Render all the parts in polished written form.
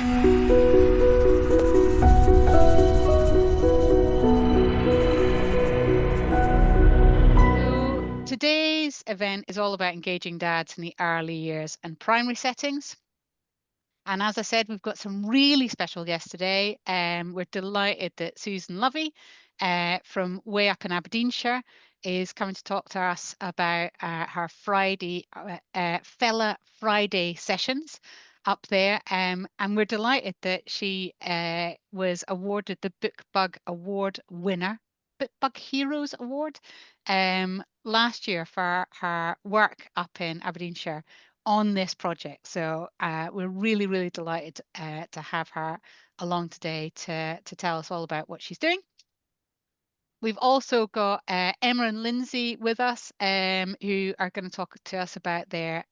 So today's event is all about engaging dads in the early years and primary settings. And as I said, we've got some really special guests today. We're delighted that Susan Lovey from way up in Aberdeenshire is coming to talk to us about her Fella Friday sessions up there. And we're delighted that she was awarded the BookBug Award winner, BookBug Heroes Award, last year for her work up in Aberdeenshire on this project. So we're really, really delighted to have her along today to tell us all about what she's doing. We've also got Emma and Lindsay with us, who are going to talk to us about their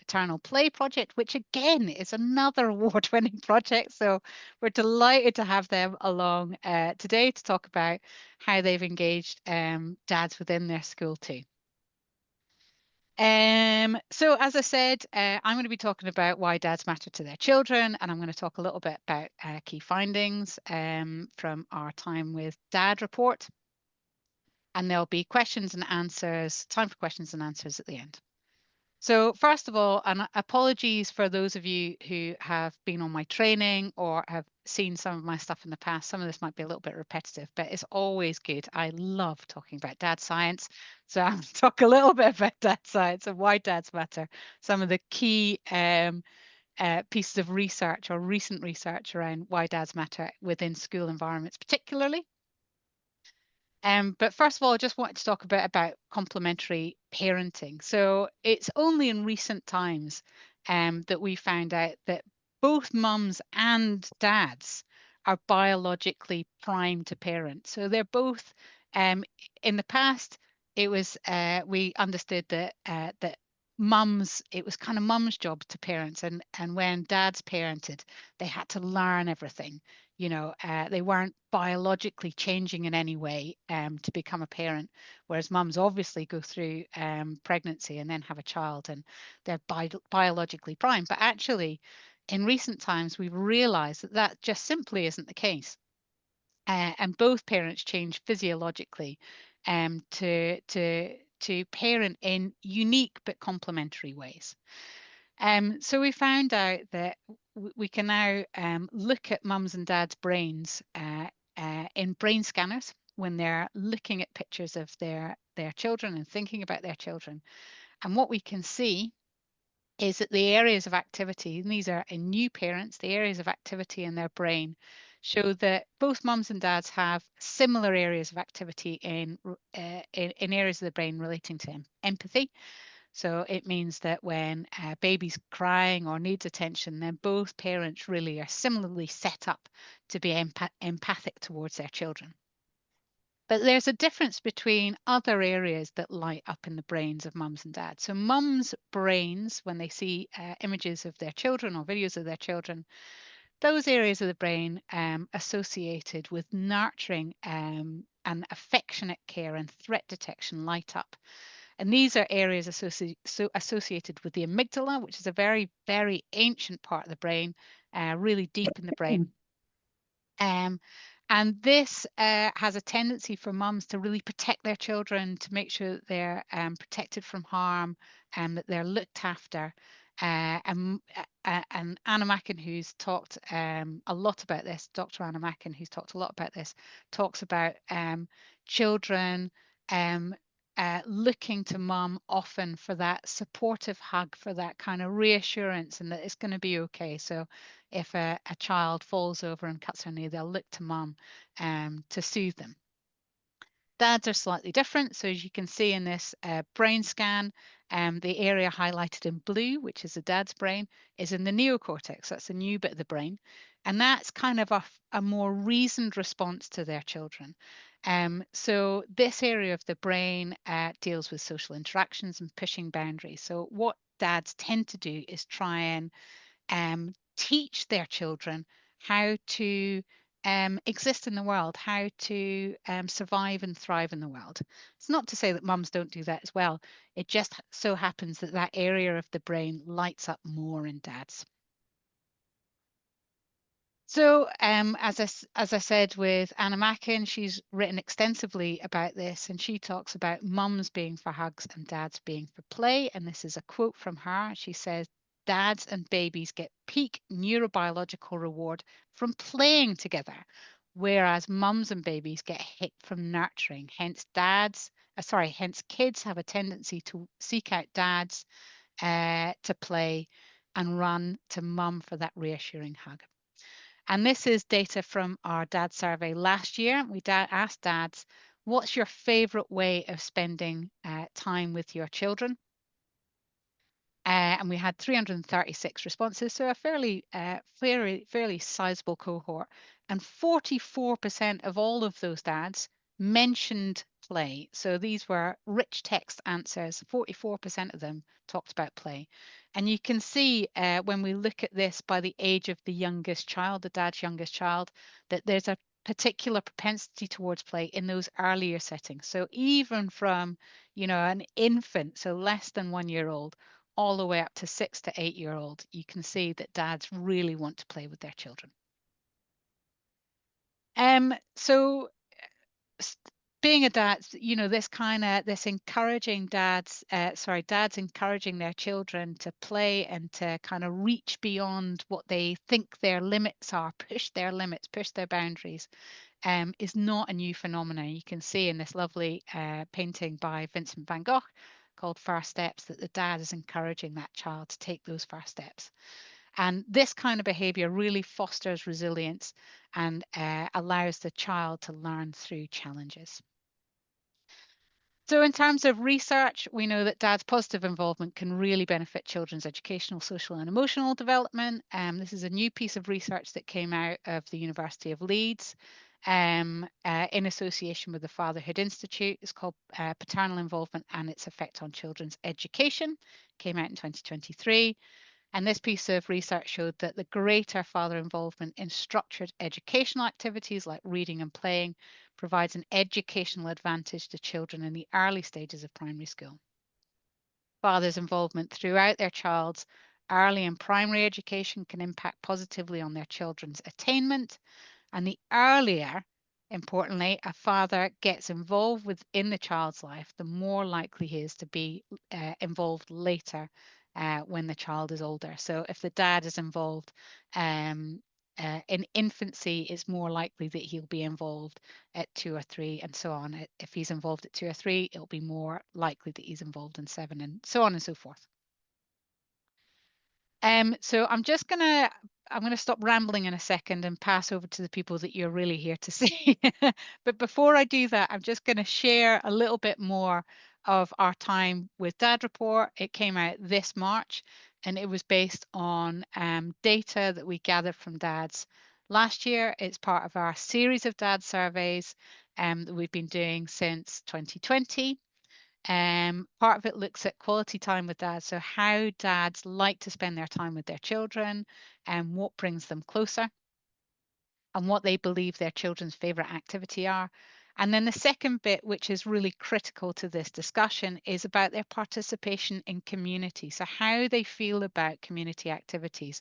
Eternal Play project, which again is another award-winning project. So we're delighted to have them along today to talk about how they've engaged dads within their school too. So as I said, I'm going to be talking about why dads matter to their children, and I'm going to talk a little bit about key findings from our Time with Dad report. And there'll be questions and answers, time for questions and answers at the end. So first of all, and apologies for those of you who have been on my training or have seen some of my stuff in the past. Some of this might be a little bit repetitive, but it's always good. I love talking about dad science. So I'm going to talk a little bit about dad science and why dads matter. Some of the key pieces of research or recent research around why dads matter within school environments, particularly. But first of all, I just wanted to talk a bit about complementary parenting. So it's only in recent times that we found out that both mums and dads are biologically primed to parent. So they're both, in the past, it was we understood that mums, it was kind of mum's job to parent, and when dads parented, they had to learn everything. They weren't biologically changing in any way to become a parent, whereas mums obviously go through pregnancy and then have a child, and they're biologically primed. But actually, in recent times, we've realized that that just simply isn't the case. And both parents change physiologically to parent in unique but complementary ways. So we found out that we can now look at mums and dads' brains in brain scanners when they're looking at pictures of their children and thinking about their children. And what we can see is that the areas of activity, and these are in new parents, the areas of activity in their brain show that both mums and dads have similar areas of activity in areas of the brain relating to empathy. So it means that when a baby's crying or needs attention, then both parents really are similarly set up to be empathic towards their children. But there's a difference between other areas that light up in the brains of mums and dads. So mums' brains, when they see images of their children or videos of their children, those areas of the brain associated with nurturing and affectionate care and threat detection light up. And these are areas associated with the amygdala, which is a very, very ancient part of the brain, really deep in the brain. And this has a tendency for mums to really protect their children, to make sure that they're protected from harm and that they're looked after. And Anna Macken, who's talked a lot about this, Dr. Anna Macken, who's talked a lot about this, talks about children looking to mum often for that supportive hug, for that kind of reassurance and that it's going to be okay. So if a child falls over and cuts their knee, they'll look to mum to soothe them. Dads are slightly different. So as you can see in this brain scan, the area highlighted in blue, which is the dad's brain, is in the neocortex. That's a new bit of the brain. And that's kind of a more reasoned response to their children. So this area of the brain deals with social interactions and pushing boundaries. So what dads tend to do is try and teach their children how to exist in the world, how to survive and thrive in the world. It's not to say that mums don't do that as well. It just so happens that that area of the brain lights up more in dads. So, as I said with Anna Macken, she's written extensively about this, and she talks about mums being for hugs and dads being for play. And this is a quote from her. She says, "Dads and babies get peak neurobiological reward from playing together, whereas mums and babies get hit from nurturing. Hence kids have a tendency to seek out dads to play and run to mum for that reassuring hug." And this is data from our dad survey last year. We asked dads, what's your favorite way of spending time with your children? And we had 336 responses, so a fairly sizable cohort. And 44% of all of those dads mentioned play. So these were rich text answers. 44% of them talked about play. And you can see when we look at this by the age of the youngest child, the dad's youngest child, that there's a particular propensity towards play in those earlier settings. So even from, an infant, so less than 1 year old, all the way up to 6 to 8 year old, you can see that dads really want to play with their children. So being a dad, this encouraging dads encouraging their children to play and to kind of reach beyond what they think their limits are, push their limits, push their boundaries, is not a new phenomenon. You can see in this lovely painting by Vincent van Gogh called First Steps that the dad is encouraging that child to take those first steps. And this kind of behavior really fosters resilience and allows the child to learn through challenges. So in terms of research, we know that dad's positive involvement can really benefit children's educational, social and emotional development. This is a new piece of research that came out of the University of Leeds in association with the Fatherhood Institute. It's called Paternal Involvement and its Effect on Children's Education. Came out in 2023. And this piece of research showed that the greater father involvement in structured educational activities like reading and playing provides an educational advantage to children in the early stages of primary school. Fathers' involvement throughout their child's early and primary education can impact positively on their children's attainment. And the earlier, importantly, a father gets involved within the child's life, the more likely he is to be involved later when the child is older. So if the dad is involved in infancy, it's more likely that he'll be involved at 2 or 3 and so on. If he's involved at 2 or 3, it'll be more likely that he's involved in 7 and so on and so forth. So I'm gonna stop rambling in a second and pass over to the people that you're really here to see. But before I do that, I'm just gonna share a little bit more of our time with Dad Report. It came out this March, and it was based on data that we gathered from dads last year. It's part of our series of dad surveys that we've been doing since 2020. Part of it looks at quality time with dads, so how dads like to spend their time with their children and what brings them closer and what they believe their children's favorite activity are. And then the second bit, which is really critical to this discussion, is about their participation in community. So how they feel about community activities.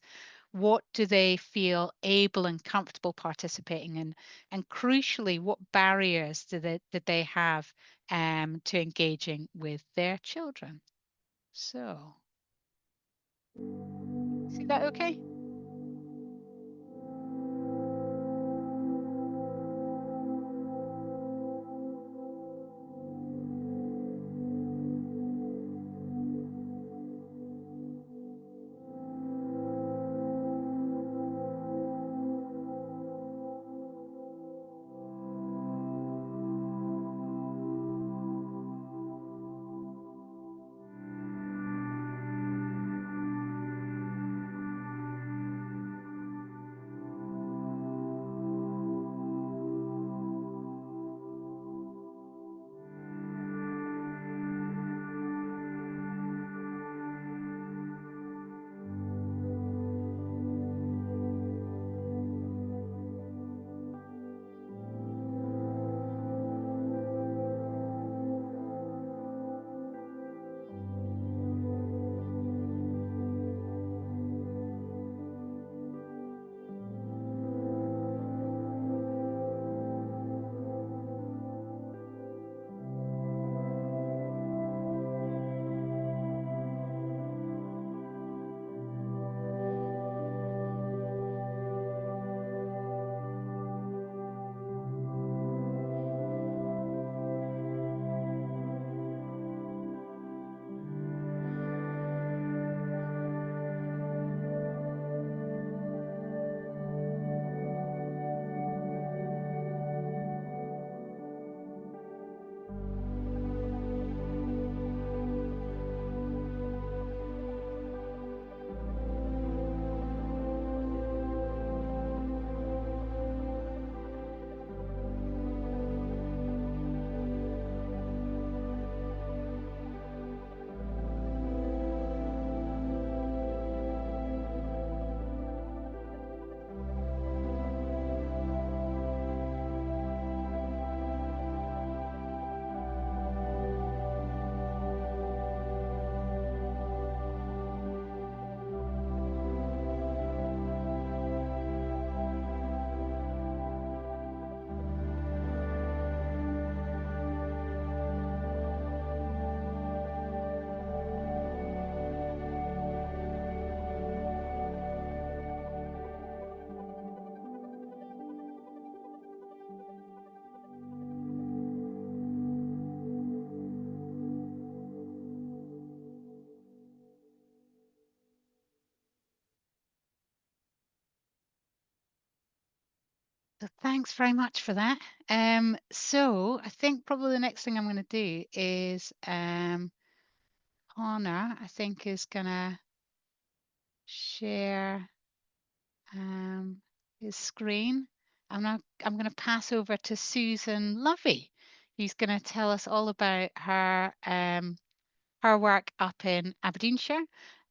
What do they feel able and comfortable participating in? And crucially, what barriers did they have to engaging with their children? So, see that okay? So thanks very much for that. So I think probably the next thing I'm going to do is Connor, I think, is going to share his screen. I'm going to pass over to Susan Lovey, who's going to tell us all about her work up in Aberdeenshire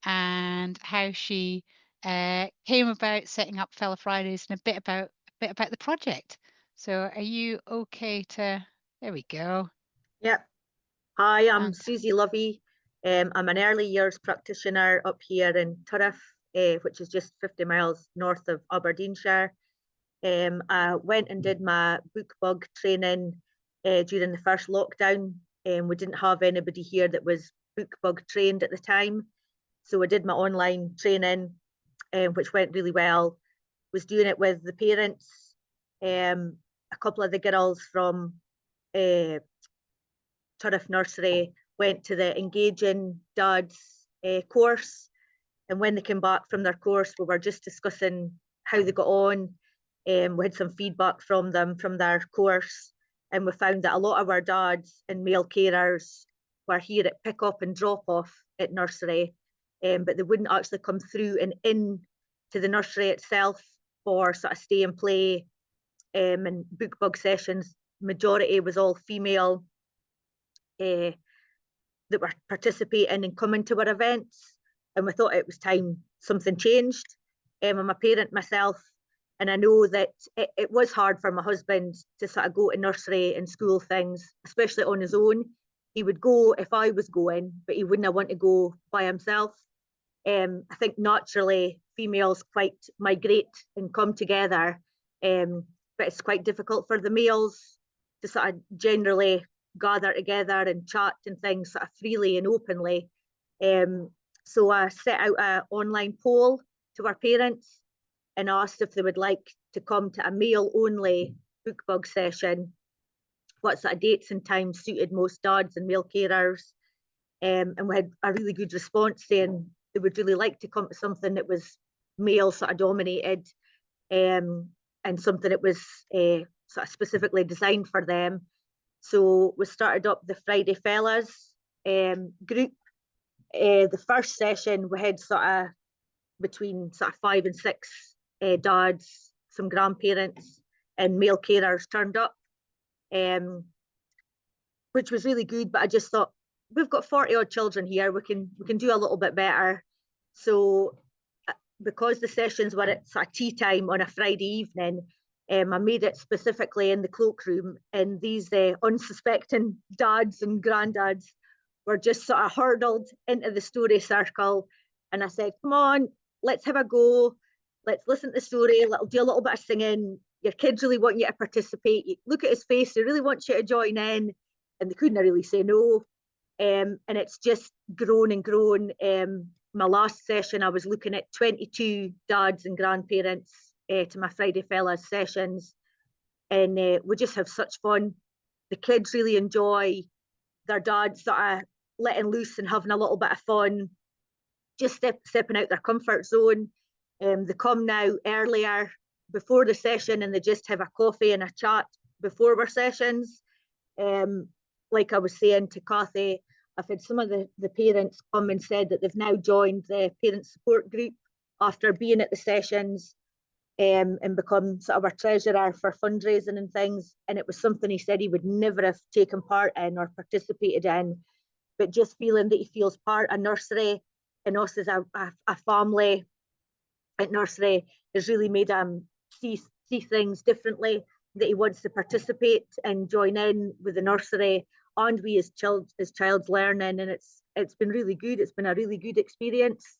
and how she came about setting up Fellow Fridays and a bit about the project. So are you okay to, there we go. Yep. Hi, I'm And Susie Lovey. I'm an early years practitioner up here in Turriff, which is just 50 miles north of Aberdeenshire. I went and did my book bug training during the first lockdown. We didn't have anybody here that was book bug trained at the time. So I did my online training, which went really well. Was doing it with the parents, a couple of the girls from Turriff Nursery went to the Engaging Dads course. And when they came back from their course, we were just discussing how they got on. We had some feedback from them from their course. And we found that a lot of our dads and male carers were here at pick up and drop off at nursery, but they wouldn't actually come through and in to the nursery itself for sort of stay and play and book bug sessions. Majority was all female that were participating and coming to our events, and we thought it was time something changed. I'm a parent myself, and I know that it was hard for my husband to sort of go to nursery and school things, especially on his own. He would go if I was going, but he wouldn't want to go by himself. I think naturally females quite migrate and come together, but it's quite difficult for the males to sort of generally gather together and chat and things sort of freely and openly. So I set out an online poll to our parents and asked if they would like to come to a male only book bug session, what sort of dates and times suited most dads and male carers. And we had a really good response saying they would really like to come to something that was male sort of dominated, and something that was sort of specifically designed for them. So we started up the Friday Fellas group. The first session we had sort of between sort of 5 and 6 dads, some grandparents and male carers turned up, which was really good. But I just thought, we've got 40 odd children here, we can do a little bit better. So because the sessions were at sort of tea time on a Friday evening, I made it specifically in the cloakroom, and these unsuspecting dads and granddads were just sort of hurdled into the story circle. And I said, come on, let's have a go. Let's listen to the story. Let's do a little bit of singing. Your kids really want you to participate. You look at his face, he really wants you to join in. And they couldn't really say no. And it's just grown and grown. My last session, I was looking at 22 dads and grandparents to my Friday Fellas sessions. And we just have such fun. The kids really enjoy their dads sort of letting loose and having a little bit of fun, just stepping out their comfort zone. They come now earlier before the session, and they just have a coffee and a chat before our sessions. Like I was saying to Cathy, I've had some of the parents come and said that they've now joined the parent support group after being at the sessions, and become sort of our treasurer for fundraising and things. And it was something he said he would never have taken part in or participated in, but just feeling that he feels part of nursery and us as a family at nursery has really made him see things differently, that he wants to participate and join in with the nursery and we as child's learning. And it's been really good. It's been a really good experience.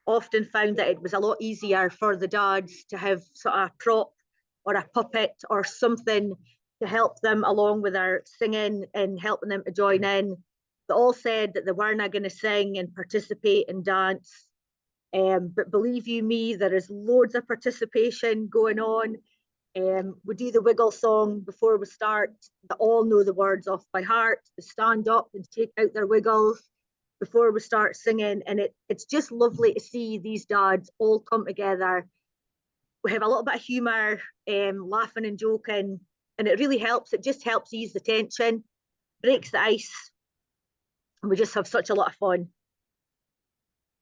Often found that it was a lot easier for the dads to have sort of a prop or a puppet or something to help them along with their singing and helping them to join in. They all said that they weren't going to sing and participate and dance. But believe you me, there is loads of participation going on. We do the wiggle song before we start. They all know the words off by heart. They stand up and take out their wiggles before we start singing. And it's just lovely to see these dads all come together. We have a little bit of humour, laughing and joking, and it really helps. It just helps ease the tension, breaks the ice, and we just have such a lot of fun.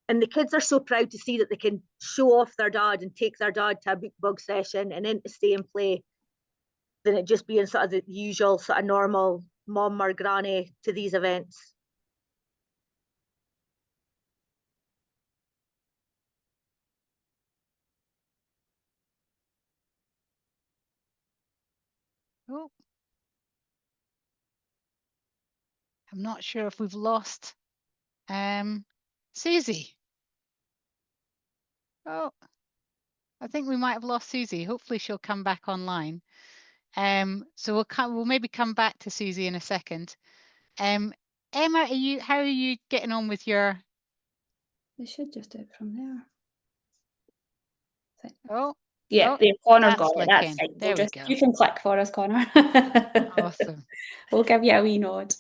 And the kids are so proud to see that they can show off their dad and take their dad to a book bug session and then to stay and play, than it just being sort of the usual sort of normal mum or granny to these events. Oh, I'm not sure if we've lost Susie. Oh, I think we might have lost Susie. Hopefully she'll come back online. So we'll maybe come back to Susie in a second. Emma, how are you getting on with your? They should just do it from there. Oh, yeah, oh, Connor's got it. That's fine. there we go. You can click for us, Connor. Awesome. We'll give you a wee nod.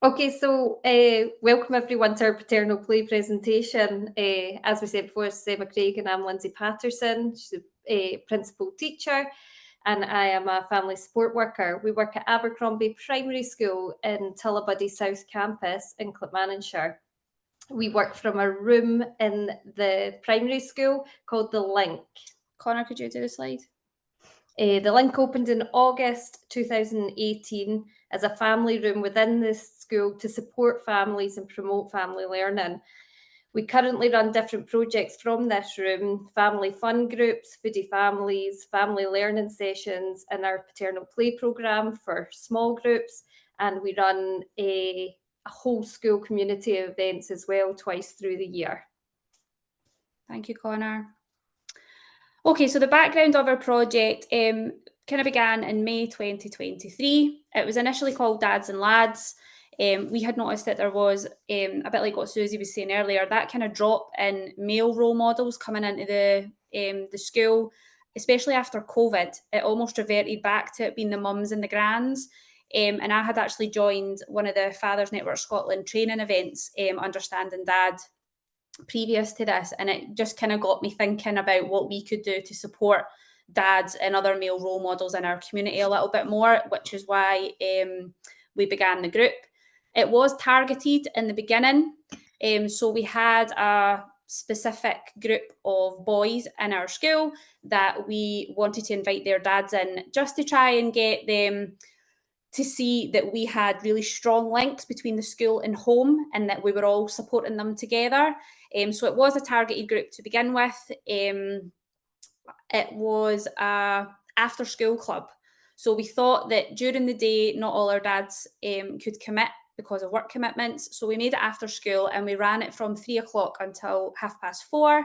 Okay, so welcome everyone to our paternal play presentation. As we said before, it's Emma Craig and I'm Lindsay Patterson. She's a principal teacher and I am a family support worker. We work at Abercrombie Primary School in Tullabuddy South Campus in Clackmannanshire. We work from a room in the primary school called The Link. Connor, could you do the slide? The Link opened in August 2018 as a family room within this school to support families and promote family learning. We currently run different projects from this room: family fun groups, foodie families, family learning sessions, and our paternal play programme for small groups. And we run a whole school community events as well, twice through the year. Thank you, Connor. Okay, so the background of our project kind of began in May 2023. It was initially called Dads and Lads. We had noticed that there was, a bit like what Susie was saying earlier, that kind of drop in male role models coming into the school, especially after COVID. It almost reverted back to it being the mums and the grands. And I had actually joined one of the Fathers Network Scotland training events, Understanding Dad, previous to this, and it just kind of got me thinking about what we could do to support dads and other male role models in our community a little bit more, which is why we began the group. It was targeted in the beginning, so we had a specific group of boys in our school that we wanted to invite their dads in just to try and get them to see that we had really strong links between the school and home and that we were all supporting them together. So it was a targeted group to begin with. It was a after school club. So we thought that during the day, not all our dads could commit because of work commitments. So we made it after school and we ran it from 3 o'clock until 4:30,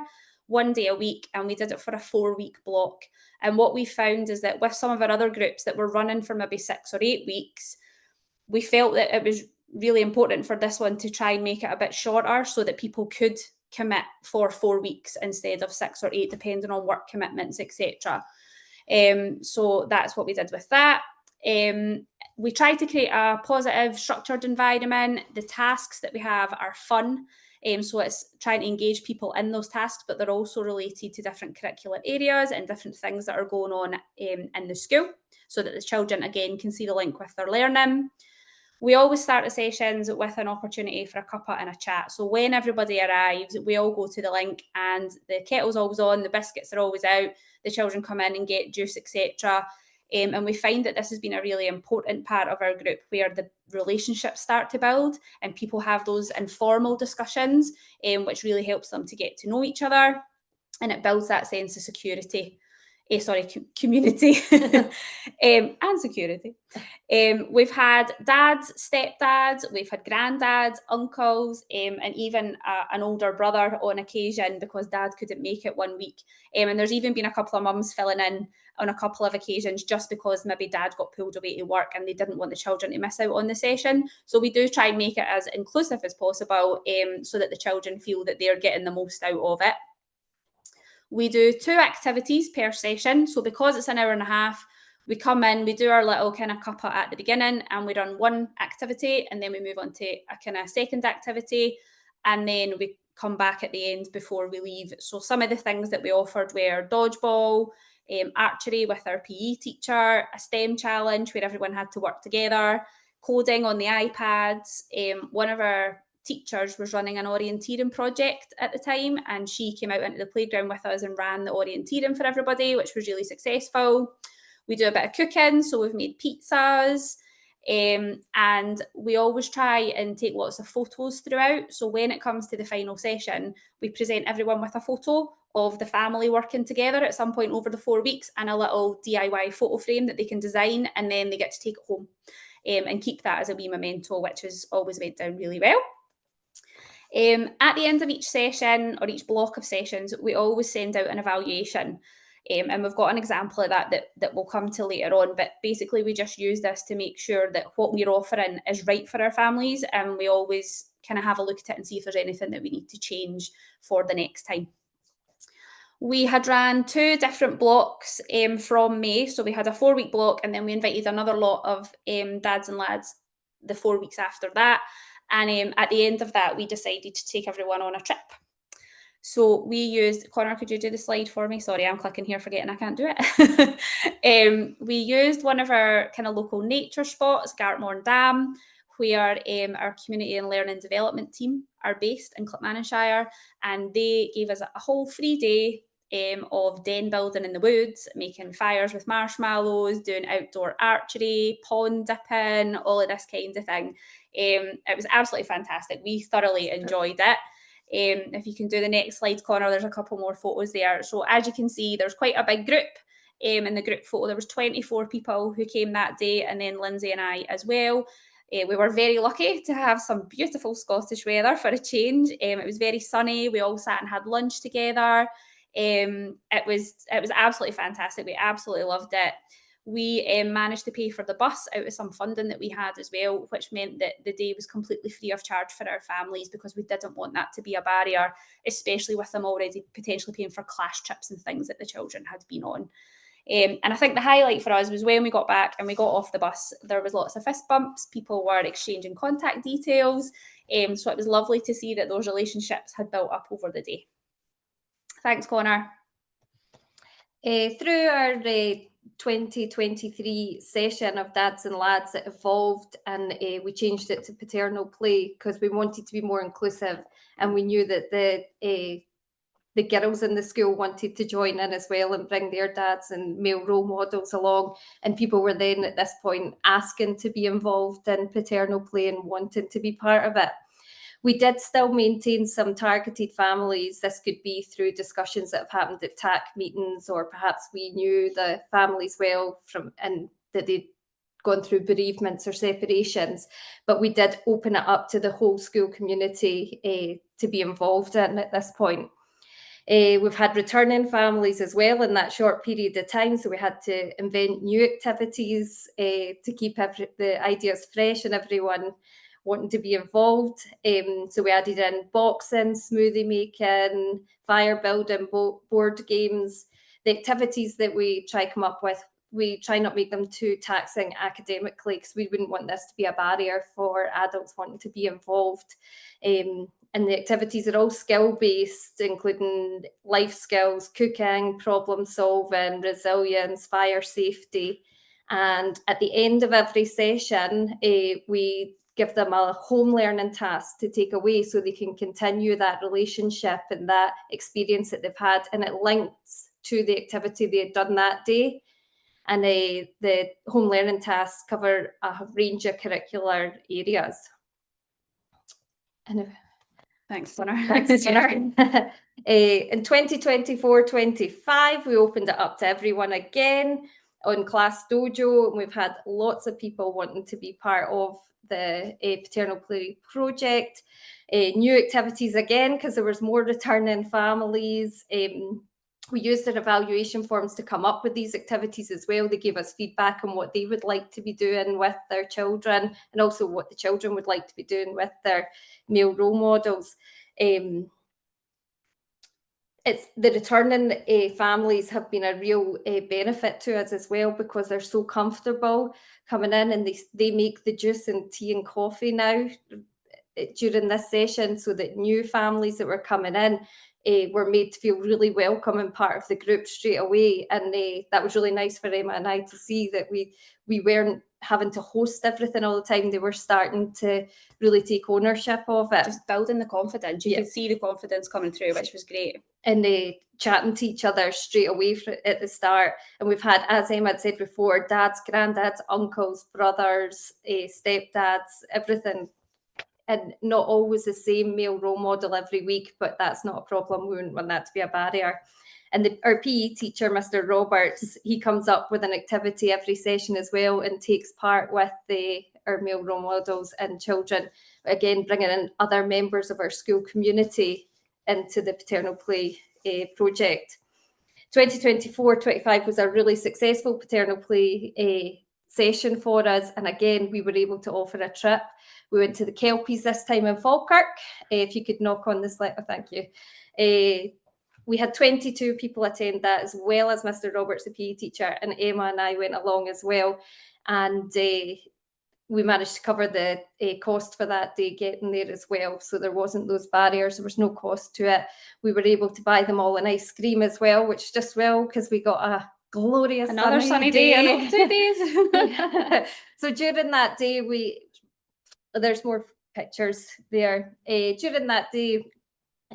1 day a week, and we did it for a 4-week block. And what we found is that with some of our other groups that were running for maybe 6 or 8 weeks, we felt that it was really important for this one to try and make it a bit shorter so that people could commit for 4 weeks instead of 6 or 8, depending on work commitments, etc. So that's what we did with that. We try to create a positive, structured environment. The tasks that we have are fun. So it's trying to engage people in those tasks, but they're also related to different curricular areas and different things that are going on in the school, so that the children, again, can see the link with their learning. We always start the sessions with an opportunity for a cuppa and a chat. So when everybody arrives, we all go to the link and the kettle's always on, the biscuits are always out, the children come in and get juice, etc. And we find that this has been a really important part of our group where the relationships start to build and people have those informal discussions, which really helps them to get to know each other, and it builds that sense of security. Community and security. We've had dads, stepdads, we've had granddads, uncles, and even an older brother on occasion because dad couldn't make it 1 week. And there's even been a couple of mums filling in on a couple of occasions just because maybe dad got pulled away to work and they didn't want the children to miss out on the session. So we do try and make it as inclusive as possible, so that the children feel that they're getting the most out of it. We do 2 activities per session. So because it's an hour and a half, we come in, we do our little kind of cuppa at the beginning, and we run one activity, and then we move on to a kind of second activity, and then we come back at the end before we leave. So some of the things that we offered were dodgeball, archery with our PE teacher, a STEM challenge where everyone had to work together, coding on the iPads. One of our teachers was running an orienteering project at the time, and she came out into the playground with us and ran the orienteering for everybody, which was really successful. We do a bit of cooking, so we've made pizzas, and we always try and take lots of photos throughout. So when it comes to the final session, we present everyone with a photo of the family working together at some point over the 4 weeks, and a little DIY photo frame that they can design, and then they get to take it home and keep that as a wee memento, which has always went down really well. At the end of each session, or each block of sessions, we always send out an evaluation. And we've got an example of that we'll come to later on, but basically we just use this to make sure that what we're offering is right for our families, and we always kind of have a look at it and see if there's anything that we need to change for the next time. We had ran 2 different blocks from May, so we had a 4-week block, and then we invited another lot of dads and lads the 4 weeks after that, and at the end of that we decided to take everyone on a trip. So we used, Connor, could you do the slide for me? Sorry, I'm clicking here forgetting I can't do it. We used one of our kind of local nature spots, Gartmore Dam, where our community and learning development team are based in Clackmannanshire, and they gave us a whole free day of den building in the woods, making fires with marshmallows, doing outdoor archery, pond dipping, all of this kind of thing. It was absolutely fantastic. We thoroughly enjoyed it. If you can do the next slide, Connor, there's a couple more photos there. So as you can see, there's quite a big group. In the group photo, there was 24 people who came that day, and then Lindsay and I as well. We were very lucky to have some beautiful Scottish weather for a change. It was very sunny. We all sat and had lunch together. It was absolutely fantastic. We absolutely loved it. We managed to pay for the bus out of some funding that we had as well, which meant that the day was completely free of charge for our families, because we didn't want that to be a barrier, especially with them already potentially paying for class trips and things that the children had been on. And I think the highlight for us was when we got back and we got off the bus, there was lots of fist bumps, people were exchanging contact details, so it was lovely to see that those relationships had built up over the day. Thanks, Connor. Through our 2023 session of Dads and Lads, it evolved, and we changed it to paternal play because we wanted to be more inclusive, and we knew that the girls in the school wanted to join in as well and bring their dads and male role models along, and people were then at this point asking to be involved in paternal play and wanting to be part of it. We did still maintain some targeted families. This could be through discussions that have happened at TAC meetings, or perhaps we knew the families well and that they'd gone through bereavements or separations. But we did open it up to the whole school community to be involved in at this point. We've had returning families as well in that short period of time, so we had to invent new activities to keep the ideas fresh and everyone wanting to be involved. So we added in boxing, smoothie making, fire building, board games. The activities that we try to come up with, we try not make them too taxing academically, because we wouldn't want this to be a barrier for adults wanting to be involved. And the activities are all skill-based, including life skills, cooking, problem solving, resilience, fire safety. And at the end of every session, we give them a home learning task to take away so they can continue that relationship and that experience that they've had, and it links to the activity they had done that day. And the home learning tasks cover a range of curricular areas. And Thanks, Connor. Thanks, Connor. In 2024-25, we opened it up to everyone again on Class Dojo, and we've had lots of people wanting to be part of the paternal play project. New activities again, because there was more returning families. We used their evaluation forms to come up with these activities as well. They gave us feedback on what they would like to be doing with their children, and also what the children would like to be doing with their male role models. it's the returning families have been a real benefit to us as well, because they're so comfortable coming in, and they make the juice and tea and coffee now during this session, so that new families that were coming in were made to feel really welcome and part of the group straight away. And that was really nice for Emma and I to see that we weren't having to host everything all the time. They were starting to really take ownership of it. Just building the confidence. You could see the confidence coming through, which was great. And chatting to each other straight away at the start. And we've had, as Emma had said before, dads, granddads, uncles, brothers, stepdads, everything. And not always the same male role model every week, but that's not a problem. We wouldn't want that to be a barrier. And our PE teacher, Mr. Roberts, he comes up with an activity every session as well, and takes part with our male role models and children, again, bringing in other members of our school community into the paternal play project. 2024-25 was a really successful paternal play session for us. And again, we were able to offer a trip. We went to the Kelpies this time in Falkirk. If you could knock on this letter, thank you. We had 22 people attend that, as well as Mr. Roberts, the PE teacher, and Emma and I went along as well. And we managed to cover the cost for that day getting there as well. So there wasn't those barriers. There was no cost to it. We were able to buy them all an ice cream as well, which just well, because we got a glorious another sunny day in 2 days. So during that day, there's more pictures there. During that day,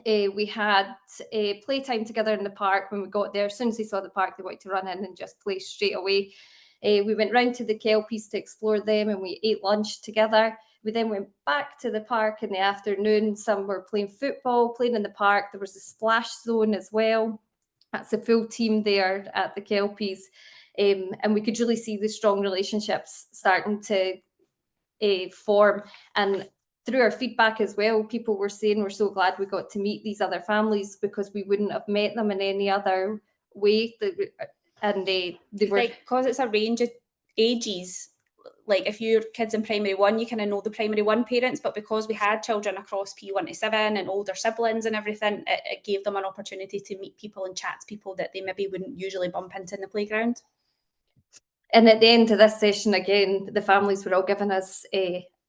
we had a playtime together in the park. When we got there, as soon as they saw the park, they wanted to run in and just play straight away. We went round to the Kelpies to explore them, and we ate lunch together. We then went back to the park in the afternoon. Some were playing football, playing in the park. There was a splash zone as well. That's a full team there at the Kelpies. And we could really see the strong relationships starting to form. And through our feedback as well, people were saying we're so glad we got to meet these other families, because we wouldn't have met them in any other way. And they were like, because it's a range of ages. Like if your kid's in primary 1, you kind of know the primary 1 parents, but because we had children across P1 to 7 and older siblings and everything, it gave them an opportunity to meet people and chat to people that they maybe wouldn't usually bump into in the playground. And at the end of this session, again, the families were all giving us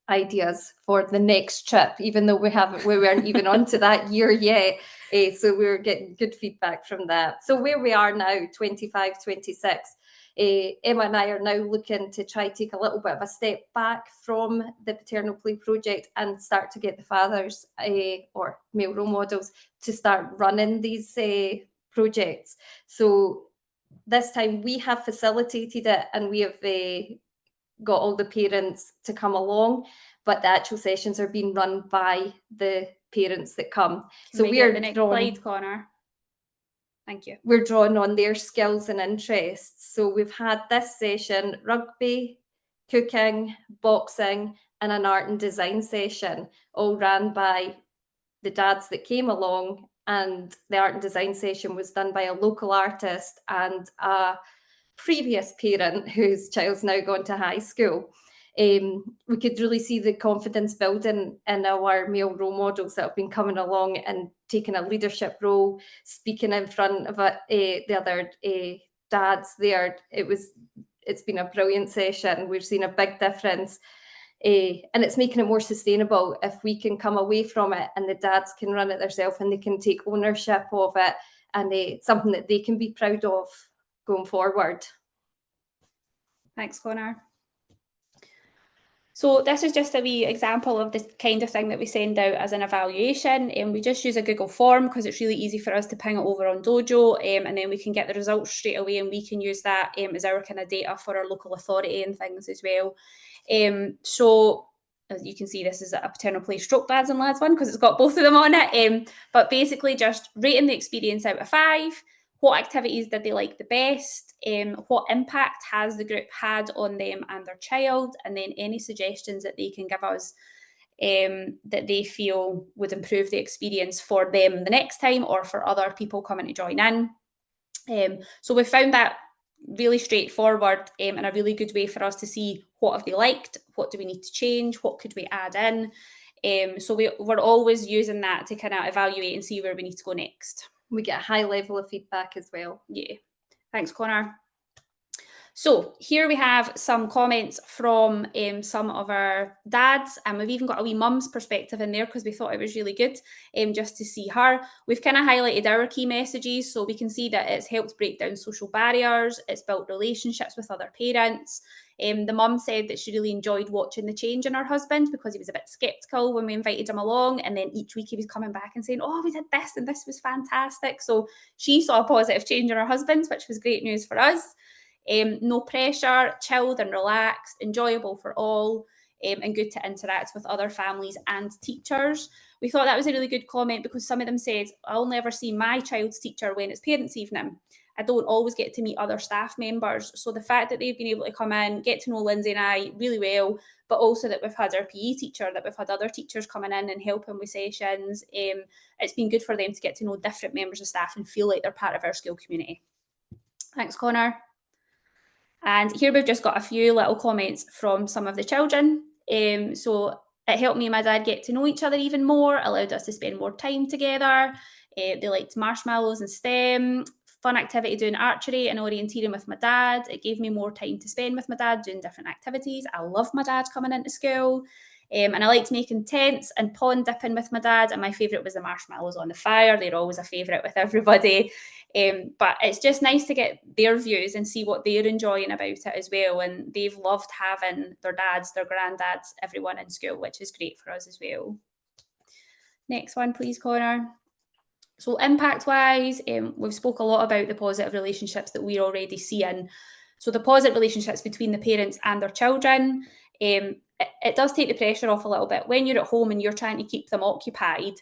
ideas for the next trip, even though we weren't even onto that year yet. So we were getting good feedback from that. So where we are now, 25, 26, Emma and I are now looking to try to take a little bit of a step back from the paternal play project and start to get the fathers or male role models to start running these projects. So this time we have facilitated it, and we have got all the parents to come along, but the actual sessions are being run by the parents that come. So we are the next slide, Connor. Thank you. We're drawing on their skills and interests. So we've had this session, rugby, cooking, boxing, and an art and design session, all ran by the dads that came along. And the art and design session was done by a local artist and a previous parent whose child's now gone to high school. We could really see the confidence building in our male role models that have been coming along and taking a leadership role, speaking in front of the other dads there. It's been a brilliant session. We've seen a big difference. And it's making it more sustainable if we can come away from it and the dads can run it themselves and they can take ownership of it, and it's something that they can be proud of going forward. Thanks, Connor. So this is just a wee example of the kind of thing that we send out as an evaluation, and we just use a Google form because it's really easy for us to ping it over on Dojo, and then we can get the results straight away, and we can use that as our kind of data for our local authority and things as well. So as you can see, this is a paternal play stroke dads and lads one because it's got both of them on it, but basically just rating the experience out of 5. What activities did they like the best? What impact has the group had on them and their child? And then any suggestions that they can give us that they feel would improve the experience for them the next time or for other people coming to join in. So we found that really straightforward and a really good way for us to see what have they liked, what do we need to change, what could we add in. So we're always using that to kind of evaluate and see where we need to go next. We get a high level of feedback as well. Yeah, thanks, Connor. So here we have some comments from some of our dads, and we've even got a wee mum's perspective in there because we thought it was really good just to see her. We've kind of highlighted our key messages, so we can see that it's helped break down social barriers, it's built relationships with other parents. The mum said that she really enjoyed watching the change in her husband because he was a bit sceptical when we invited him along, and then each week he was coming back and saying, oh, we did this and this was fantastic. So she saw a positive change in her husband, which was great news for us. No pressure, chilled and relaxed, enjoyable for all, and good to interact with other families and teachers. We thought that was a really good comment because some of them said, I'll never see my child's teacher when it's parents' evening. I don't always get to meet other staff members. So the fact that they've been able to come in, get to know Lindsay and I really well, but also that we've had our PE teacher, that we've had other teachers coming in and helping with sessions, it's been good for them to get to know different members of staff and feel like they're part of our school community. Thanks, Connor. And here we've just got a few little comments from some of the children. So it helped me and my dad get to know each other even more, allowed us to spend more time together. They liked marshmallows and STEM, fun activity doing archery and orienteering with my dad. It gave me more time to spend with my dad doing different activities. I love my dad coming into school. And I liked making tents and pond dipping with my dad. And my favourite was the marshmallows on the fire. They're always a favourite with everybody. But it's just nice to get their views and see what they're enjoying about it as well. And they've loved having their dads, their granddads, everyone in school, which is great for us as well. Next one, please, Connor. So impact-wise, we've spoke a lot about the positive relationships that we're already seeing. So the positive relationships between the parents and their children, it does take the pressure off a little bit. When you're at home and you're trying to keep them occupied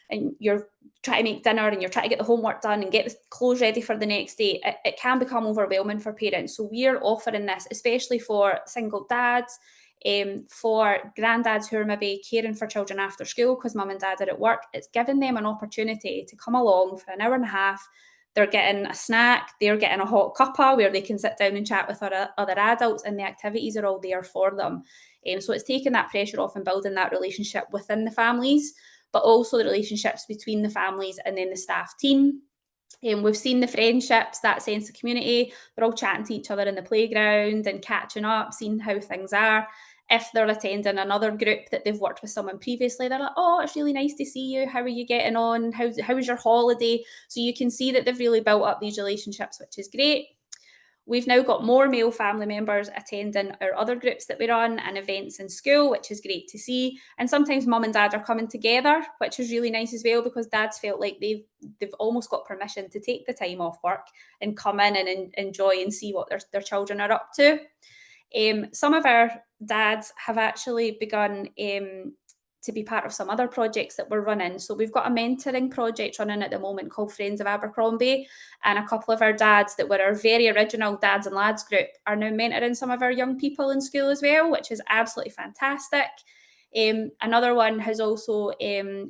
and you're trying to make dinner and you're trying to get the homework done and get the clothes ready for the next day, it can become overwhelming for parents. So we're offering this, especially for single dads, for granddads who are maybe caring for children after school because mum and dad are at work. It's giving them an opportunity to come along for an hour and a half. They're getting a snack, they're getting a hot cuppa where they can sit down and chat with other adults, and the activities are all there for them. So it's taking that pressure off and building that relationship within the families, but also the relationships between the families and then the staff team. We've seen the friendships, that sense of community. They're all chatting to each other in the playground and catching up, seeing how things are. If they're attending another group that they've worked with someone previously, they're like, oh, it's really nice to see you. How are you getting on? How was your holiday? So you can see that they've really built up these relationships, which is great. We've now got more male family members attending our other groups that we run and events in school, which is great to see. And sometimes mum and dad are coming together, which is really nice as well, because dads felt like they've almost got permission to take the time off work and come in and enjoy and see what their children are up to. Some of our dads have actually begun to be part of some other projects that we're running. So we've got a mentoring project running at the moment called Friends of Abercrombie, and a couple of our dads that were our very original Dads and Lads group are now mentoring some of our young people in school as well, which is absolutely fantastic. Another one has also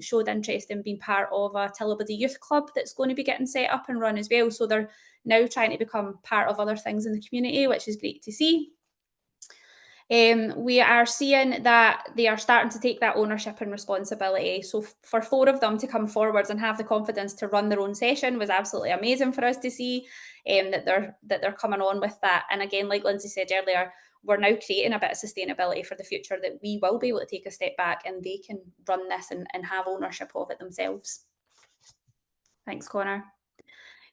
showed interest in being part of a Tillibody Youth Club that's going to be getting set up and run as well. So they're now trying to become part of other things in the community, which is great to see. We are seeing that they are starting to take that ownership and responsibility. So for 4 of them to come forwards and have the confidence to run their own session was absolutely amazing for us to see, that they're coming on with that. And again, like Lindsay said earlier, we're now creating a bit of sustainability for the future, that we will be able to take a step back and they can run this and have ownership of it themselves. Thanks, Connor.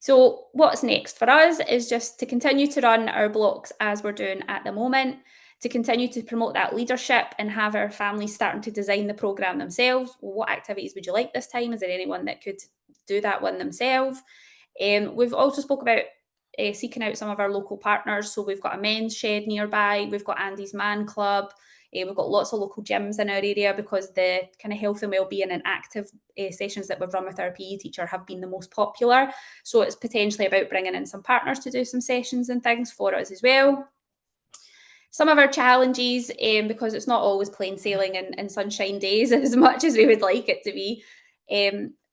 So what's next for us is just to continue to run our blocks as we're doing at the moment, to continue to promote that leadership and have our families starting to design the programme themselves. Well, what activities would you like this time? Is there anyone that could do that one themselves? We've also spoke about seeking out some of our local partners. So we've got a men's shed nearby, we've got Andy's Man Club, we've got lots of local gyms in our area, because the kind of health and wellbeing and active sessions that we've run with our PE teacher have been the most popular. So it's potentially about bringing in some partners to do some sessions and things for us as well. Some of our challenges, because it's not always plain sailing and sunshine days as much as we would like it to be.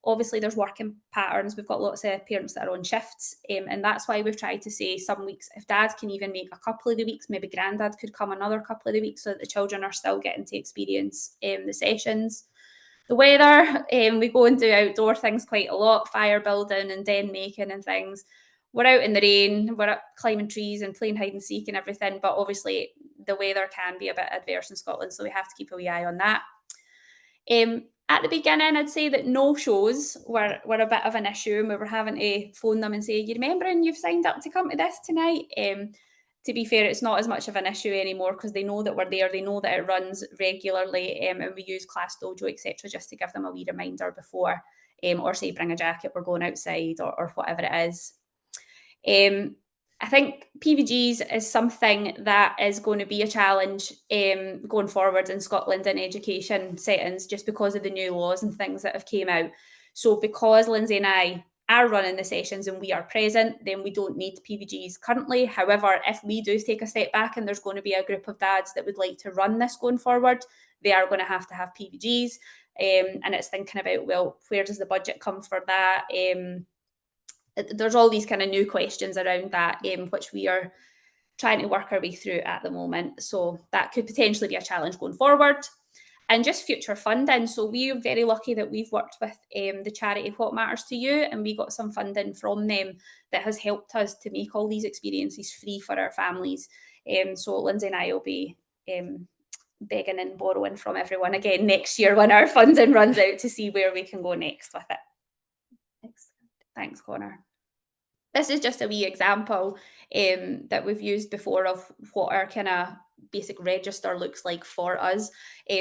Obviously, there's working patterns. We've got lots of parents that are on shifts, and that's why we've tried to say some weeks, if dads can even make a couple of the weeks, maybe granddad could come another couple of the weeks, so that the children are still getting to experience the sessions. The weather, we go and do outdoor things quite a lot, fire building and den making and things. We're out in the rain, we're up climbing trees and playing hide and seek and everything, but obviously the weather can be a bit adverse in Scotland, so we have to keep a wee eye on that. At the beginning, I'd say that no shows were a bit of an issue, and we were having to phone them and say, you remembering you've signed up to come to this tonight? To be fair, it's not as much of an issue anymore because they know that we're there, they know that it runs regularly, and we use Class Dojo, etc., just to give them a wee reminder before, or say bring a jacket, we're going outside, or whatever it is. I think PVGs is something that is going to be a challenge going forward in Scotland in education settings, just because of the new laws and things that have came out. So because Lindsay and I are running the sessions and we are present, then we don't need PVGs currently. However, if we do take a step back and there's going to be a group of dads that would like to run this going forward, they are going to have PVGs. And it's thinking about, well, where does the budget come for that? There's all these kind of new questions around that, which we are trying to work our way through at the moment. So that could potentially be a challenge going forward. And just future funding. So we're very lucky that we've worked with the charity What Matters to You, and we got some funding from them that has helped us to make all these experiences free for our families. So Lindsay and I will be begging and borrowing from everyone again next year when our funding runs out to see where we can go next with it. Thanks, Connor. This is just a wee example that we've used before of what our kind of basic register looks like for us.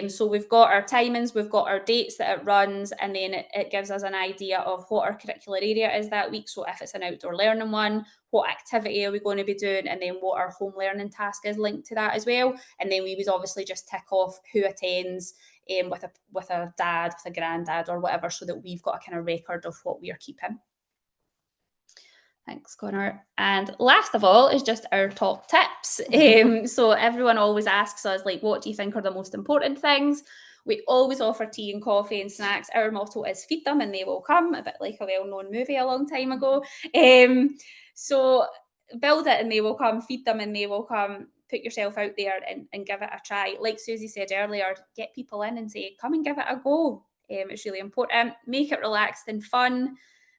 So we've got our timings, we've got our dates that it runs, and then it gives us an idea of what our curricular area is that week. So if it's an outdoor learning one, what activity are we going to be doing, and then what our home learning task is linked to that as well. And then we would obviously just tick off who attends with a dad, with a granddad or whatever, so that we've got a kind of record of what we are keeping. Thanks, Connor. And last of all is just our top tips. So everyone always asks us, like, what do you think are the most important things? We always offer tea and coffee and snacks. Our motto is feed them and they will come, a bit like a well-known movie a long time ago. So build it and they will come, feed them and they will come. Put yourself out there and give it a try. Like Susie said earlier, get people in and say, come and give it a go. It's really important. Make it relaxed and fun.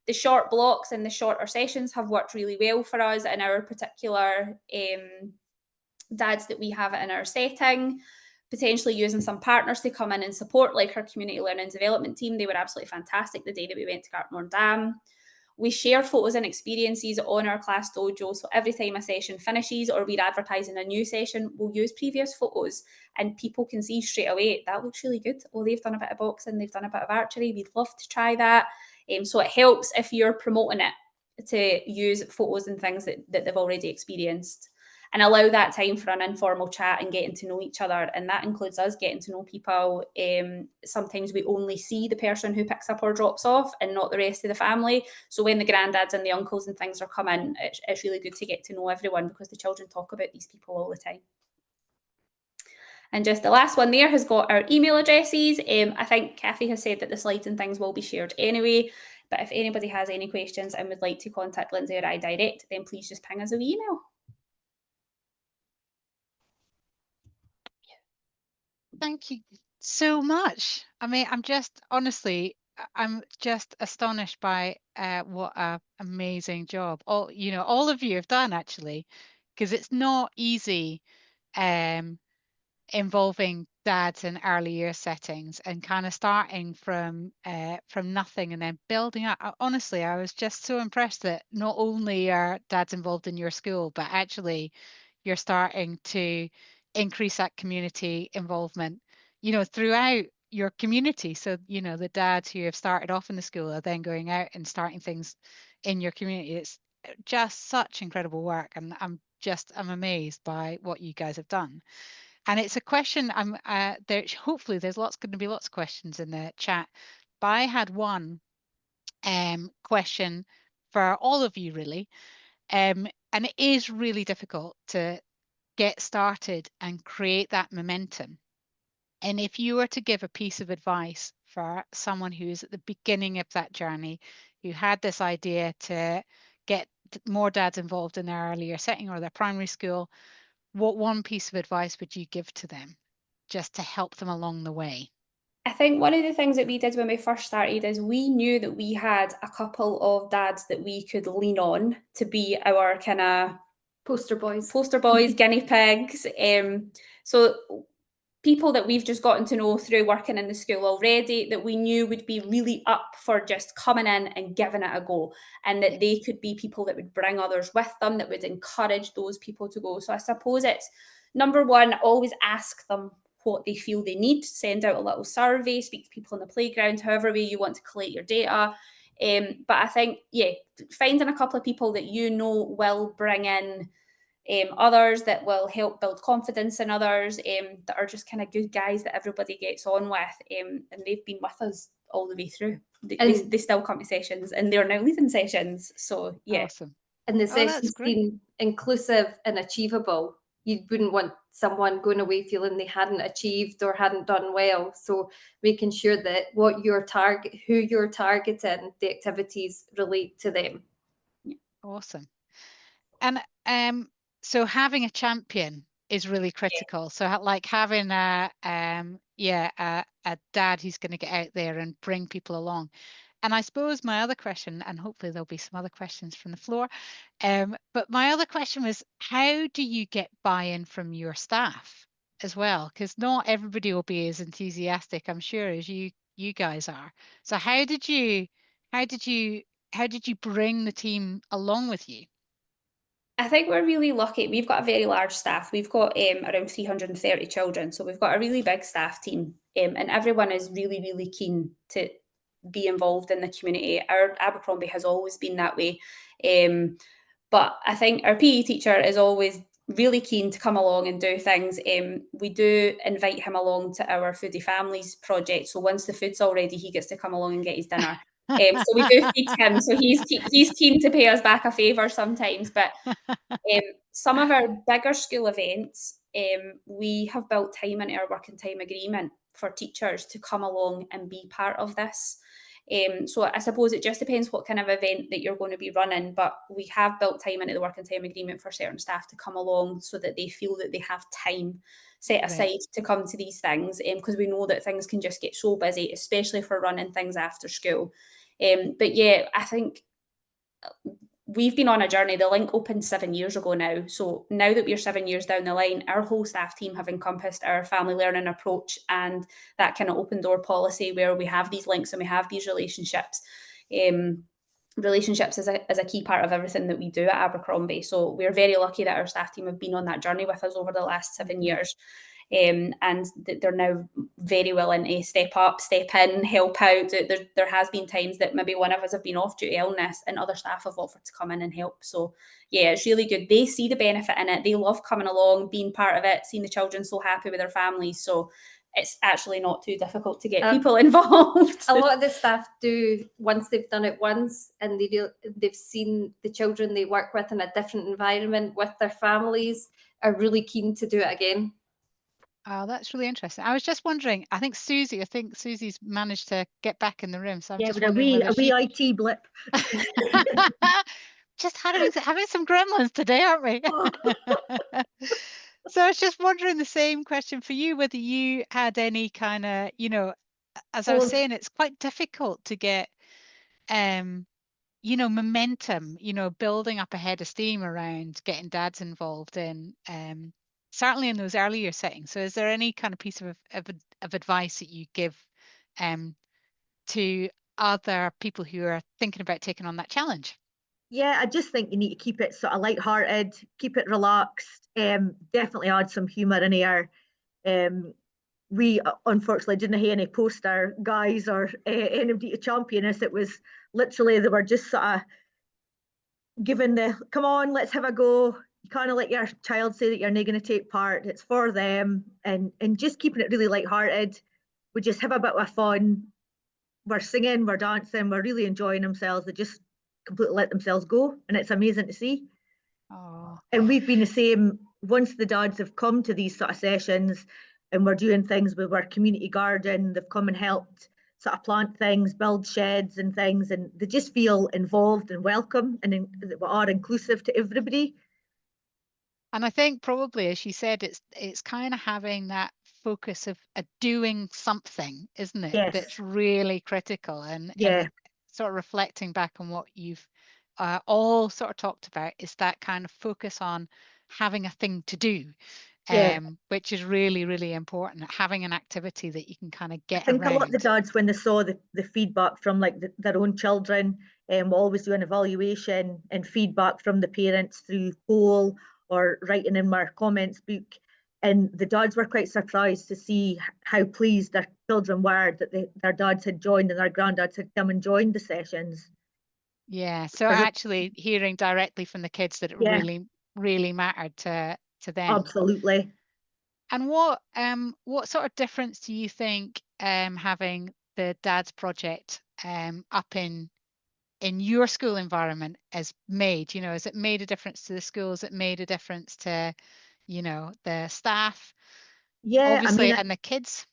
The short blocks and the shorter sessions have worked really well for us in our particular dads that we have in our setting. Potentially using some partners to come in and support, like our community learning and development team. They were absolutely fantastic the day that we went to Gartmore Dam. We share photos and experiences on our Class Dojo, so every time a session finishes or we're advertising a new session, we'll use previous photos and people can see straight away, that looks really good. Oh, they've done a bit of boxing, they've done a bit of archery, we'd love to try that. So it helps if you're promoting it to use photos and things that they've already experienced, and allow that time for an informal chat and getting to know each other. And that includes us getting to know people. Sometimes we only see the person who picks up or drops off and not the rest of the family. So when the granddads and the uncles and things are coming, it's really good to get to know everyone because the children talk about these people all the time. And just the last one there has got our email addresses. I think Kathy has said that the slides and things will be shared anyway, but if anybody has any questions and would like to contact Lindsay or I direct, then please just ping us a wee email. Thank you so much. I mean, I'm just astonished by what an amazing job all of you have done, actually, because it's not easy involving dads in early year settings and kind of starting from nothing and then building up. Honestly, I was just so impressed that not only are dads involved in your school, but actually you're starting to increase that community involvement, throughout your community. So, the dads who have started off in the school are then going out and starting things in your community. It's just such incredible work, and I'm amazed by what you guys have done. And it's a question hopefully there's going to be lots of questions in the chat, but I had one question for all of you, really. And it is really difficult to get started and create that momentum. And if you were to give a piece of advice for someone who's at the beginning of that journey, who had this idea to get more dads involved in their earlier setting or their primary school, what one piece of advice would you give to them just to help them along the way? I think one of the things that we did when we first started is we knew that we had a couple of dads that we could lean on to be our kind of Poster boys. guinea pigs. So people that we've just gotten to know through working in the school already that we knew would be really up for just coming in and giving it a go, and that they could be people that would bring others with them, that would encourage those people to go. So I suppose it's number one, always ask them what they feel they need, send out a little survey, speak to people on the playground, however way you want to collate your data. But I think, yeah, finding a couple of people that you know will bring in others, that will help build confidence in others, that are just kind of good guys that everybody gets on with, and they've been with us all the way through. They still come to sessions, and they're now leading sessions. So yeah. Awesome. And the Oh, that's sessions great. being inclusive and achievable. You wouldn't want someone going away feeling they hadn't achieved or hadn't done well. So making sure that who you're targeting, the activities relate to them. Awesome. And so having a champion is really critical. So like having a dad who's going to get out there and bring people along. And I suppose my other question, and hopefully there'll be some other questions from the floor, but my other question was, how do you get buy-in from your staff as well? Because not everybody will be as enthusiastic, I'm sure, as you guys are. So how did you bring the team along with you? I think we're really lucky. We've got a very large staff. We've got around 330 children. So we've got a really big staff team, and everyone is really, really keen to be involved in the community. Our Abercrombie has always been that way. But I think our PE teacher is always really keen to come along and do things. We do invite him along to our Foodie Families project. So once the food's all ready, he gets to come along and get his dinner. So we do feed him. So he's keen to pay us back a favour sometimes. But some of our bigger school events, we have built time into our working time agreement for teachers to come along and be part of this. So I suppose it just depends what kind of event that you're going to be running, but we have built time into the working time agreement for certain staff to come along so that they feel that they have time set aside to come to these things, because we know that things can just get so busy, especially if we're running things after school. But yeah, I think we've been on a journey. The link opened 7 years ago now. So now that we're 7 years down the line, our whole staff team have encompassed our family learning approach and that kind of open door policy where we have these links and we have these relationships. Relationships is a key part of everything that we do at Abercrombie. So we're very lucky that our staff team have been on that journey with us over the last 7 years. And they're now very willing to step up, step in, help out. There has been times that maybe one of us have been off due to illness and other staff have offered to come in and help. So yeah, it's really good. They see the benefit in it. They love coming along, being part of it, seeing the children so happy with their families. So it's actually not too difficult to get people involved. A lot of the staff do, once they've done it once and they've seen the children they work with in a different environment with their families, are really keen to do it again. Oh, that's really interesting. I was just wondering, I think Susie's managed to get back in the room. So I'm just wondering a wee IT blip. Just having some gremlins today, aren't we? So I was just wondering the same question for you, whether you had any kind of, as I was saying, it's quite difficult to get, momentum, building up a head of steam around getting dads involved in, certainly in those earlier settings. So is there any kind of piece of advice that you give to other people who are thinking about taking on that challenge? Yeah, I just think you need to keep it sort of lighthearted, keep it relaxed, definitely add some humour in here. We unfortunately didn't have any poster guys or anybody to champion us. It was literally, they were just sort of giving come on, let's have a go. You can't let your child say that you're not going to take part. It's for them, and just keeping it really lighthearted. We just have a bit of fun. We're singing, we're dancing, we're really enjoying themselves. They just completely let themselves go, and it's amazing to see. Oh. And we've been the same once the dads have come to these sort of sessions and we're doing things with our community garden. They've come and helped sort of plant things, build sheds and things, and they just feel involved and welcome, and we are inclusive to everybody. And I think probably, as you said, it's kind of having that focus of doing something, isn't it? Yes. That's really critical, and Yeah. sort of reflecting back on what you've all sort of talked about is that kind of focus on having a thing to do, Yeah. which is really, really important. Having an activity that you can kind of I get think a lot of the around. dads, when they saw the feedback from like their own children, will always do an evaluation and feedback from the parents through poll or writing in our comments book. And the dads were quite surprised to see how pleased their children were that their dads had joined and their granddads had come and joined the sessions. Yeah, so actually hearing directly from the kids that it really, really mattered to them. Absolutely. And what sort of difference do you think having the Dads Project up in your school environment has made? You know, has it made a difference to the schools? It made a difference to, you know, the staff, obviously, I mean, and the kids?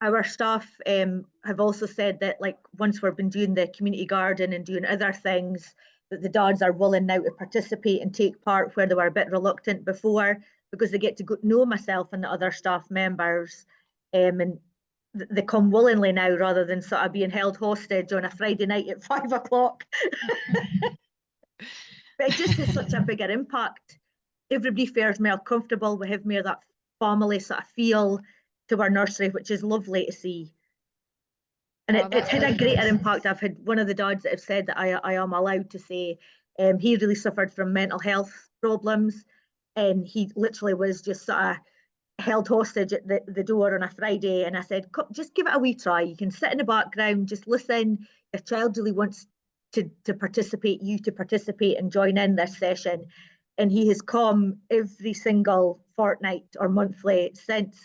Our staff have also said that, like, once we've been doing the community garden and doing other things, that the dads are willing now to participate and take part where they were a bit reluctant before, because they get to know myself and the other staff members, and they come willingly now rather than sort of being held hostage on a Friday night at 5 o'clock. But it just has such a bigger impact. Everybody feels more comfortable. We have more that family sort of feel to our nursery, which is lovely to see. And it's had a greater impact. I've had one of the dads that have said that I am allowed to say he really suffered from mental health problems, and he literally was just sort of held hostage at the door on a Friday. And I said, just give it a wee try. You can sit in the background, just listen. Your child really wants to participate, you to participate and join in this session. And he has come every single fortnight or monthly since.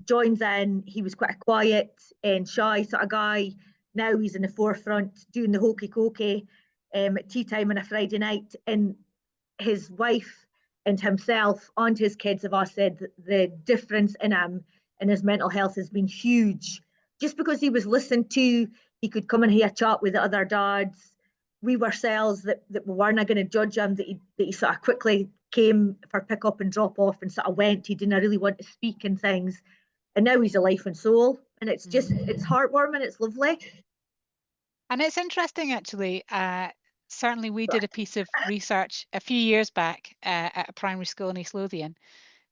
Joins in. He was quite a quiet and shy sort of guy. Now he's in the forefront doing the hokey cokey at tea time on a Friday night. And his wife and himself and his kids have all said that the difference in him and his mental health has been huge. Just because he was listened to, he could come and have a chat with the other dads. We ourselves that we weren't going to judge him, that he sort of quickly came for pick up and drop off and sort of went. He didn't really want to speak and things. And now he's a life and soul. And it's just, it's heartwarming, it's lovely. And it's interesting, actually. Certainly, we did a piece of research a few years back at a primary school in East Lothian.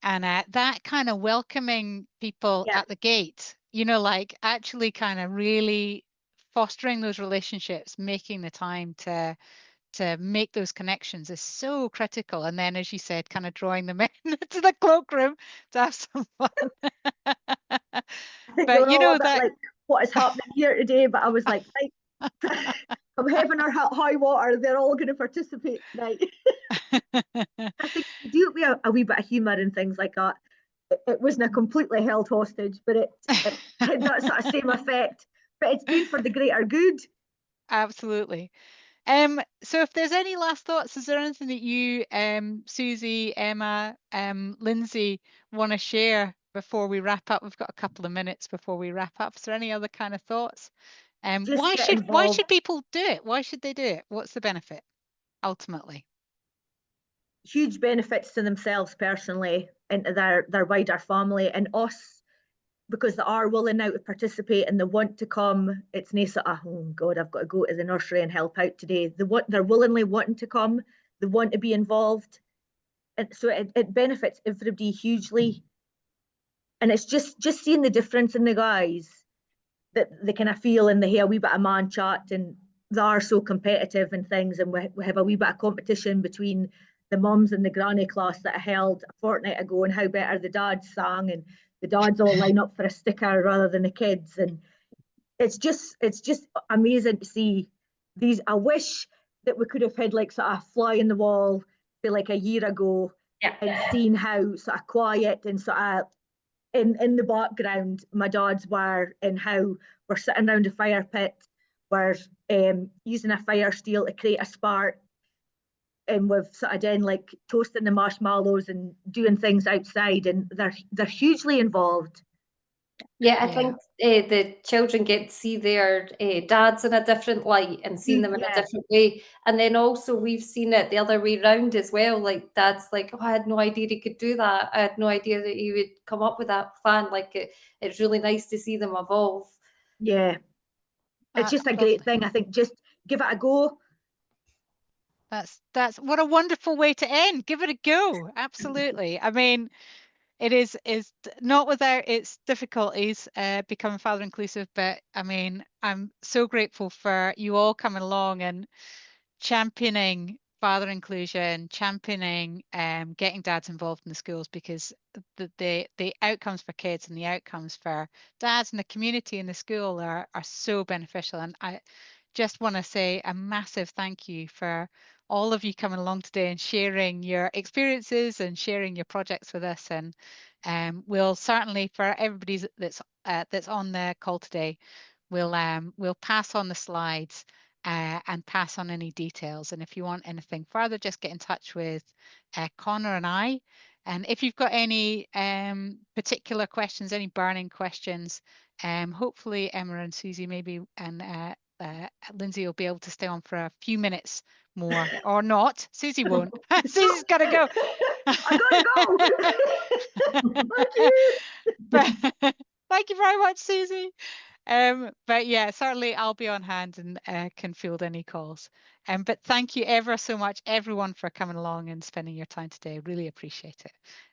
And that kind of welcoming people at the gate, you know, like actually kind of really fostering those relationships, making the time to make those connections is so critical. And then, as you said, kind of drawing them in to the cloakroom to have some fun. But you know that, like, what is happening here today? But I was like, I'm having our high water. They're all going to participate tonight. I think we do it with a wee bit of humour and things like that. It wasn't a completely held hostage, but it had that sort of same effect. But it's been for the greater good. Absolutely. So if there's any last thoughts, is there anything that you, Susie, Emma, Lindsay, want to share before we wrap up? We've got a couple of minutes before we wrap up. Is there any other kind of thoughts? Why should people do it? Why should they do it? What's the benefit ultimately? Huge benefits to themselves personally and to their wider family and us, because they are willing now to participate and they want to come. It's nice that, oh God, I've got to go to the nursery and help out today. They're willingly wanting to come. They want to be involved. And so it benefits everybody hugely. And it's just seeing the difference in the guys that they kind of feel, and they hear a wee bit of man chat, and they are so competitive and things. And we have a wee bit of competition between the mums and the granny class that I held a fortnight ago, and how better the dads sang, and the dads all line up for a sticker rather than the kids. And it's just amazing to see these. I wish that we could have had like sort of fly in the wall for like a year ago, and seen how sort of quiet and sort of in the background my dads were, and how we're sitting around a fire pit, we're using a fire steel to create a spark, and we've sort of done like toasting the marshmallows and doing things outside, and they're hugely involved. Yeah, I think the children get to see their dads in a different light and seeing them in a different way. And then also we've seen it the other way around as well. Like dad's like, oh, I had no idea he could do that. I had no idea that he would come up with that plan. Like it's really nice to see them evolve. Yeah. It's just a great thing. I think just give it a go. That's what a wonderful way to end. Give it a go. Absolutely. I mean, it is not without its difficulties becoming father inclusive, but I mean, I'm so grateful for you all coming along and championing father inclusion, championing getting dads involved in the schools, because the outcomes for kids and the outcomes for dads and the community in the school are so beneficial. And I just want to say a massive thank you for all of you coming along today and sharing your experiences and sharing your projects with us. And we'll certainly, for everybody that's on the call today, we'll pass on the slides and pass on any details. And if you want anything further, just get in touch with Connor and I. And if you've got any particular questions, any burning questions, hopefully Emma and Susie maybe and Lindsay will be able to stay on for a few minutes more, or not. Susie won't. Susie's got to go. I gotta go. Thank you. Thank you very much, Susie. But yeah, certainly I'll be on hand and can field any calls. But thank you ever so much, everyone, for coming along and spending your time today. Really appreciate it.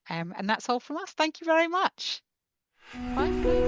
And that's all from us. Thank you very much. Bye for now.